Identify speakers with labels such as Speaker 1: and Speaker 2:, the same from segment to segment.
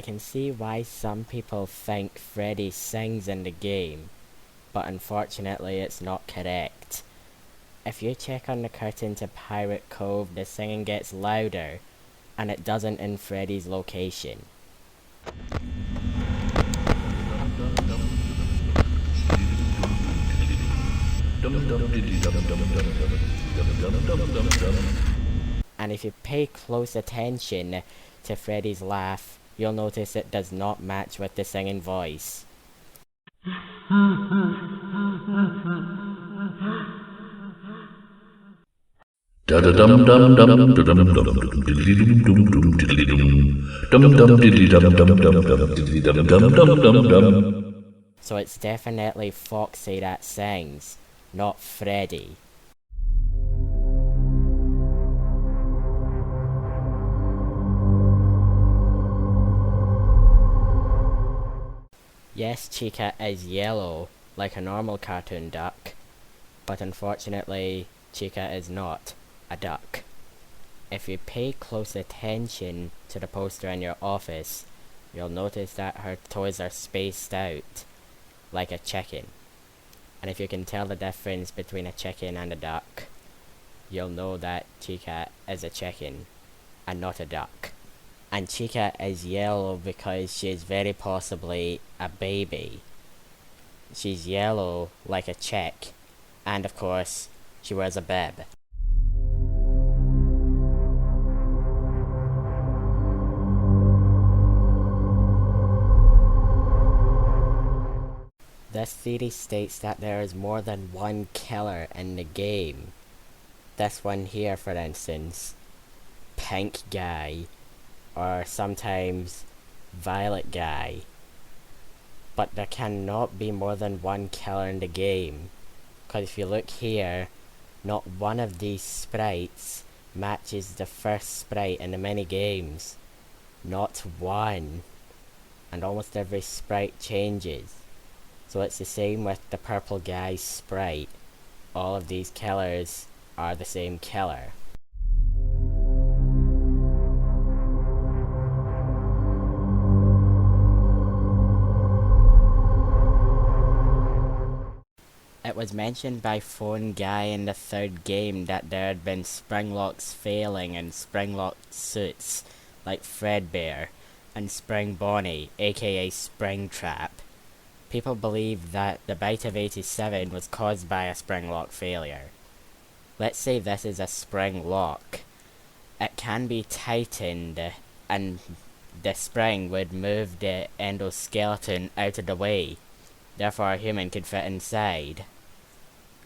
Speaker 1: can see why some people think Freddy sings in the game, but unfortunately it's not correct. If you check on the curtain to Pirate Cove, the singing gets louder, and it doesn't in Freddy's location. And if you pay close attention to Freddy's laugh, you'll notice it does not match with the singing voice. So it's definitely Foxy that sings, not Freddy. Yes, Chica is yellow, like a normal cartoon duck, but unfortunately, Chica is not a duck. If you pay close attention to the poster in your office, you'll notice that her toes are spaced out, like a chicken. And if you can tell the difference between a chicken and a duck, you'll know that Chica is a chicken, and not a duck. And Chica is yellow because she is very possibly a baby. She's yellow like a chick, and of course, she wears a bib. This theory states that there is more than one killer in the game. This one here, for instance, Pink Guy, or sometimes Violet Guy. But there cannot be more than one killer in the game, because if you look here, not one of these sprites matches the first sprite in the mini games. Not one. And almost every sprite changes. So it's the same with the purple guy's sprite. All of these killers are the same killer. It was mentioned by Phone Guy in the third game that there had been Springlocks failing and Springlock suits like Fredbear and Spring Bonnie, aka Springtrap. People believe that the Bite of 87 was caused by a Springlock failure. Let's say this is a spring lock. It can be tightened and the spring would move the endoskeleton out of the way. Therefore a human could fit inside.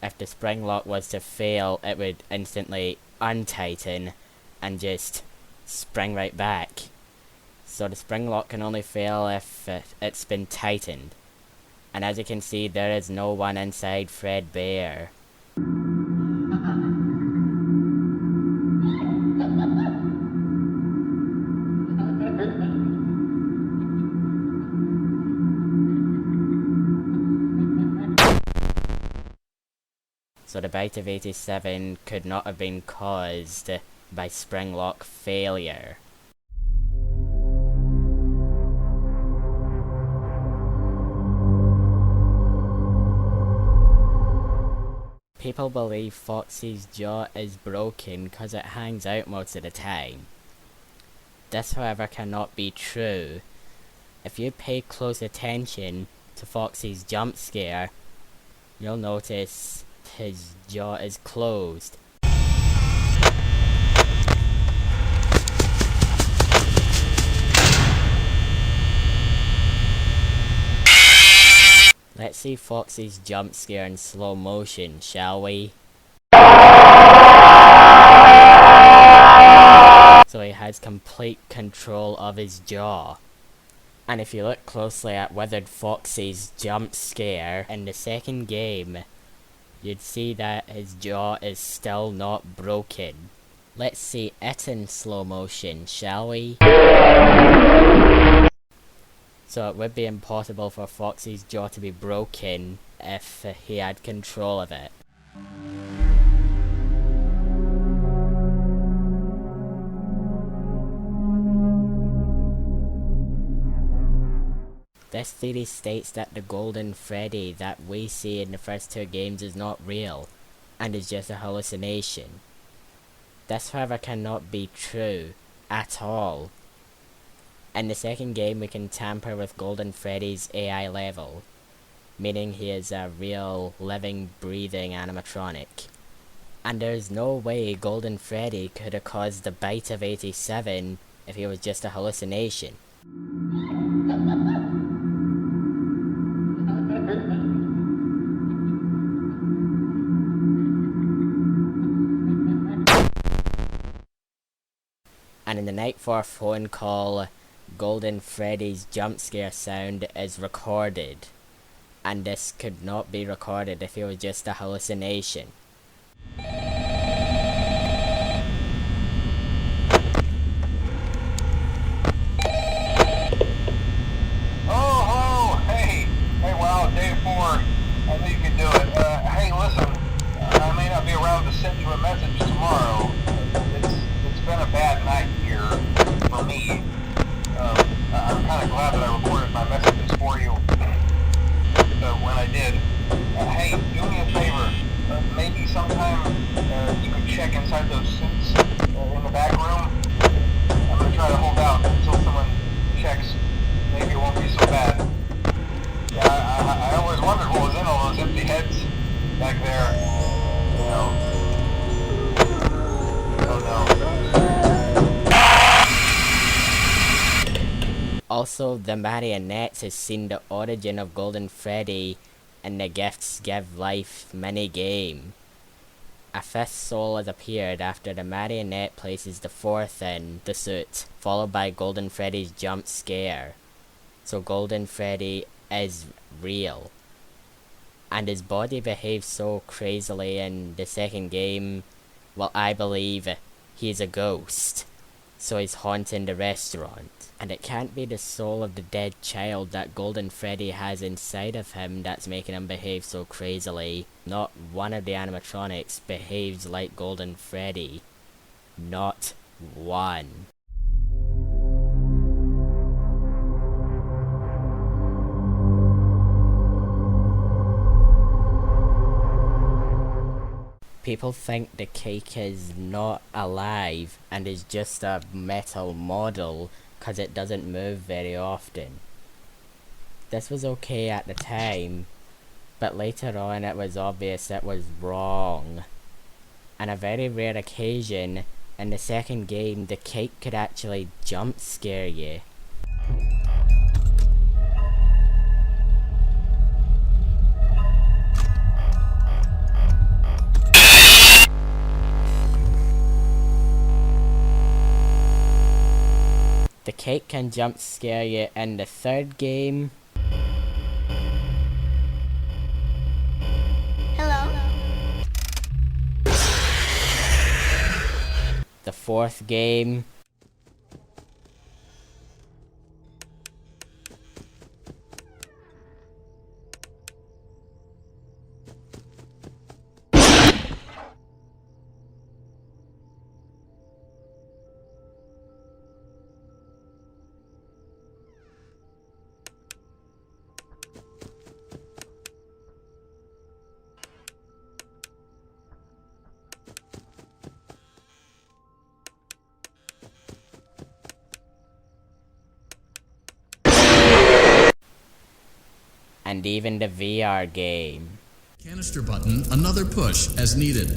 Speaker 1: If the spring lock was to fail, it would instantly untighten and just spring right back. So the spring lock can only fail if it's been tightened. And as you can see, there is no one inside Fredbear. So the Bite of 87 could not have been caused by Springlock failure. People believe Foxy's jaw is broken because it hangs out most of the time. This, however, cannot be true. If you pay close attention to Foxy's jump scare, you'll notice his jaw is closed. Let's see Foxy's jump scare in slow motion, shall we? So he has complete control of his jaw. And if you look closely at Withered Foxy's jump scare in the second game, you'd see that his jaw is still not broken. Let's see it in slow motion, shall we? So it would be impossible for Foxy's jaw to be broken if he had control of it. This theory states that the Golden Freddy that we see in the first two games is not real, and is just a hallucination. This, however, cannot be true at all. In the second game, we can tamper with Golden Freddy's AI level, meaning he is a real, living, breathing animatronic. And there's no way Golden Freddy could have caused the bite of 87 if he was just a hallucination. And in the Night 4 phone call, Golden Freddy's jump scare sound is recorded. And this could not be recorded if it was just a hallucination.
Speaker 2: Oh, hey, wow, day 4, I knew you could do it. Hey, listen, I may not be around to send you a message tomorrow. It's been a bad night here for me. I'm kind of glad that I recorded my messages for you when I did. Hey, do me a favor. Maybe sometime you could check inside those suits in the back room. I'm going to try to hold out until someone checks. Maybe it won't be so bad. Yeah, I always wondered what was in all those empty heads back there. You know. Oh no.
Speaker 1: Also, the marionettes has seen the origin of Golden Freddy in the Gifts Give Life minigame. A fifth soul has appeared after the marionette places the fourth in the suit, followed by Golden Freddy's jump scare. So Golden Freddy is real. And his body behaves so crazily in the second game, well, I believe he's a ghost. So he's haunting the restaurant. And it can't be the soul of the dead child that Golden Freddy has inside of him that's making him behave so crazily. Not one of the animatronics behaves like Golden Freddy. Not one. People think the cake is not alive and is just a metal model because it doesn't move very often. This was okay at the time, but later on it was obvious it was wrong. On a very rare occasion, in the second game, the cake could actually jump scare you. The cake can jump scare you in the third game.
Speaker 3: Hello.
Speaker 1: The fourth game. And even the VR game.
Speaker 4: Canister button, another push as needed.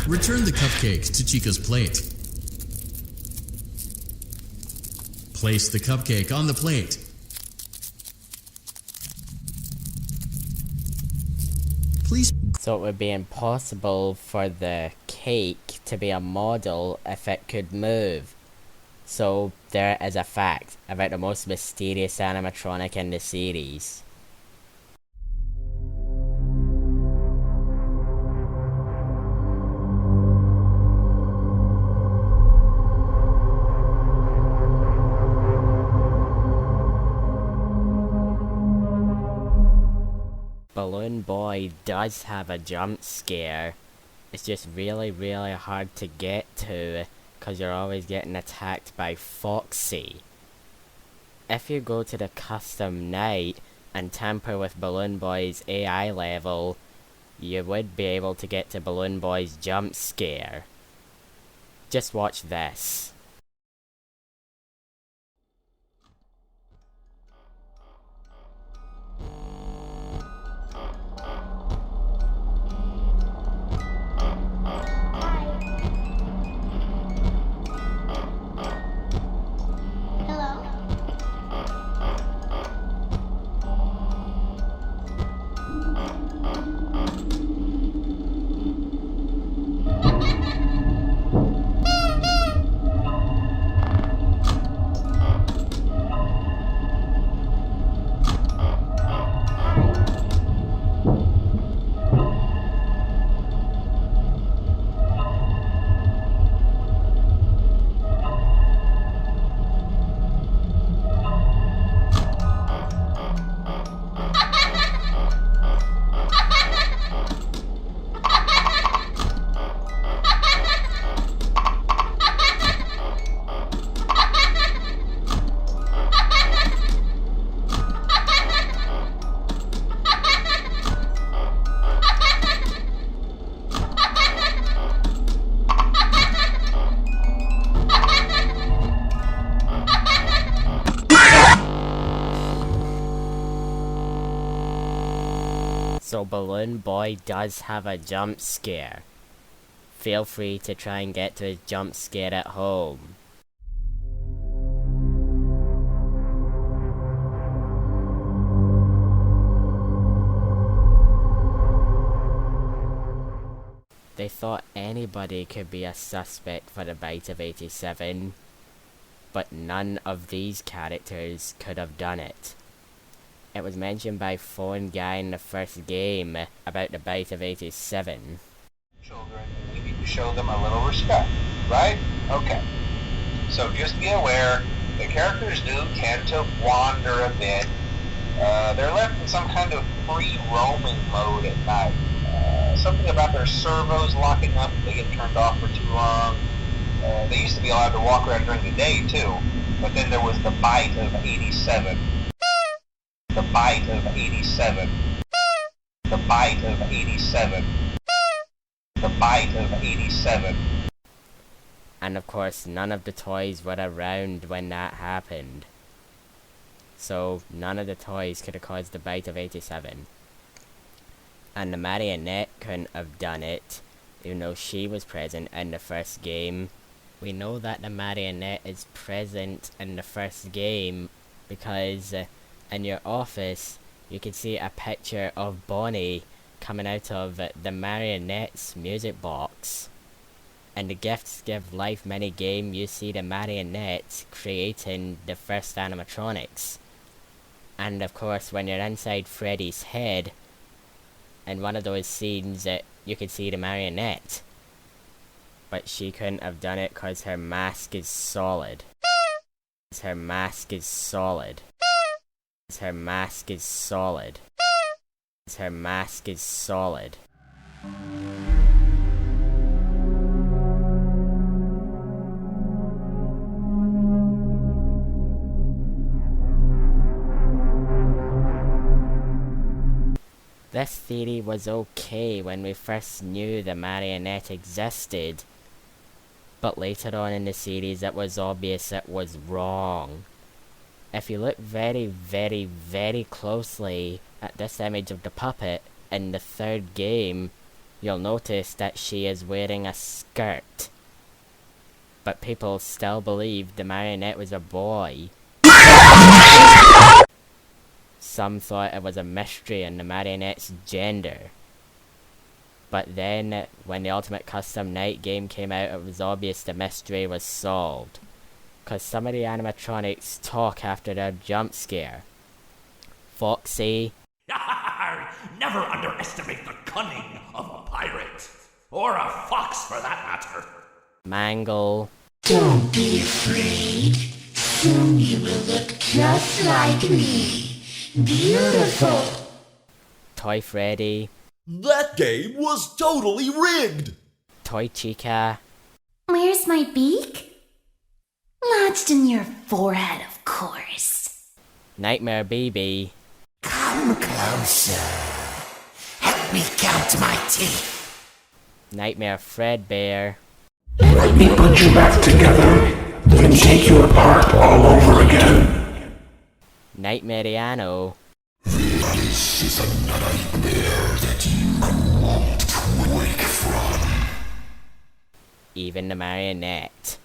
Speaker 4: Return the cupcake to Chica's plate. Place the cupcake on the plate. Please.
Speaker 1: So it would be impossible for the cake to be a model if it could move. So there is a fact about the most mysterious animatronic in the series. Balloon Boy does have a jump scare, It's just really, really hard to get to, because you're always getting attacked by Foxy. If you go to the custom night and tamper with Balloon Boy's AI level, you would be able to get to Balloon Boy's jump scare. Just watch this. So Balloon Boy does have a jump scare. Feel free to try and get to his jump scare at home. They thought anybody could be a suspect for the Bite of 87, but none of these characters could have done it. It was mentioned by Phone Guy in the first game about the Bite of 87.
Speaker 2: Children, we need to show them a little respect, right? Okay. So just be aware, the characters do tend to wander a bit. They're left in some kind of free roaming mode at night. Something about their servos locking up if they get turned off for too long. They used to be allowed to walk around during the day too, but then there was the Bite of 87. The Bite of 87. The Bite of 87. The Bite of 87.
Speaker 1: And of course, none of the toys were around when that happened. So, none of the toys could have caused the Bite of 87. And the marionette couldn't have done it, even though she was present in the first game. We know that the marionette is present in the first game because in your office, you can see a picture of Bonnie coming out of the marionette's music box. In the Gifts Give Life minigame, you see the marionette creating the first animatronics. And of course, when you're inside Freddy's head, in one of those scenes, you can see the marionette. But she couldn't have done it because her mask is solid. Her mask is solid. Her mask is solid. Her mask is solid. This theory was okay when we first knew the marionette existed, but later on in the series it was obvious it was wrong. If you look very, very, very closely at this image of the puppet in the third game, you'll notice that she is wearing a skirt. But people still believed the marionette was a boy. Some thought it was a mystery in the marionette's gender. But then, when the Ultimate Custom Night game came out, it was obvious the mystery was solved. Cause some of the animatronics talk after their jump scare. Foxy.
Speaker 3: Never underestimate the cunning of a pirate. Or a fox, for that matter.
Speaker 1: Mangle.
Speaker 5: Don't be afraid. Soon you will look just like me. Beautiful.
Speaker 1: Toy Freddy.
Speaker 6: That game was totally rigged!
Speaker 1: Toy Chica.
Speaker 5: Where's my beak? Lodged in your forehead, of course.
Speaker 1: Nightmare BB.
Speaker 7: Come closer. Help me count my teeth.
Speaker 1: Nightmare Fredbear.
Speaker 8: Let me put you back together, then take you apart all over again.
Speaker 1: Nightmariano.
Speaker 8: This is a nightmare that you won't wake from.
Speaker 1: Even the Marionette.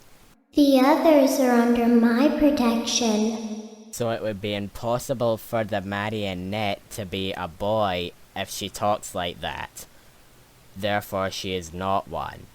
Speaker 9: The others are under my protection.
Speaker 1: So it would be impossible for the Marionette to be a boy if she talks like that. Therefore she is not one.